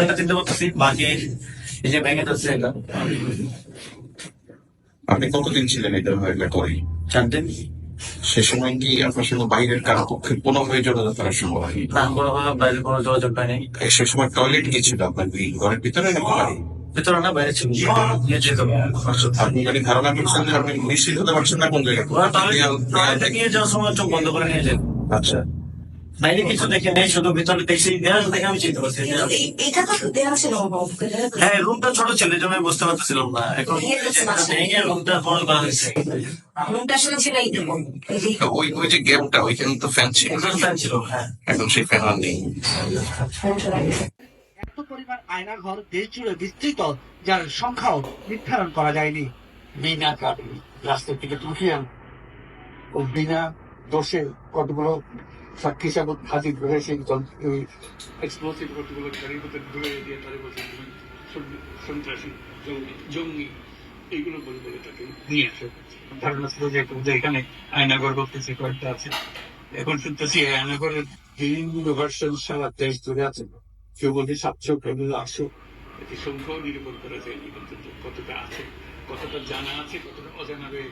একটা চিন্তা করতেছি বাকি এই যে ব্যাংকে যাচ্ছে এটা আপনি কতদিন ছিলেন এটা করে? 4 দিন। সে সময় কি আপনার সঙ্গে বাইরের কারো পক্ষে কোনোভাবে যোগাযোগ করা সম্ভব হয়নি? না কোনোভাবে বাইরে কোনো যোগাযোগ পাইনি। সে সময় টয়লেট কি ছিল আপনার ঘরের ভিতরে নাকি বাইরে? ভিতরে না বাইরে ছিল নিয়ে যেত। আপনি মানে ধারণা করছেন যে আপনি নিশ্চিত হতে পারছেন না কোন জায়গায়? ওরা টয়লেটে নিয়ে যাওয়ার সময় চোখ বন্ধ করে নিয়ে যেত। আচ্ছা, বাইরে কিছু দেখে নেই, শুধু ভিতরে দেখছি দেয়াল দেখে আমি চিনতে পারছি যে এটা তো দেওয়া ছিল হ্যাঁ রুমটা ছোট ছিল এই জন্য আমি বুঝতে পারতেছিলাম না। এখন ভেঙে রুমটা বড় করা হয়েছে। রুমটা আসলে ছিল এই রকম। ওই ওই যে গেমটা ওইখানে তো ফ্যান ছিল, এখানে ফ্যান ছিল। হ্যাঁ এখন সেই ফ্যান আর নেই। এত পরিমাণ আয়নাঘর দেশ জুড়ে বিস্তৃত, যার সংখ্যাও নির্ধারণ করা যায়নি। বিনা কারণে রাস্তা থেকে তুলিয়ান ও বিনা দোষে কতগুলো সাক্ষী সাবত হাজির করে সেই এক্সপ্লোসিভ কতগুলো গাড়ির ভিতরে ধরে দিয়ে তাদের বলছে সন্ত্রাসী জঙ্গি এইগুলো বলে বলে তাকে নিয়ে আসে। ধারণা ছিল যে এখানে আয়নাঘর করতেছে কয়েকটা আছে। এখন শুনতেছি আয়নাঘরের বিভিন্ন ভার্সন সারা দেশ জুড়ে আছে। কেউ বলছে 700, কেউ বলছে 800। এটি সংখ্যাও নিরূপণ করা যায়নি পর্যন্ত কতটা আছে, কতটা জানা আছে, কতটা অজানা রয়ে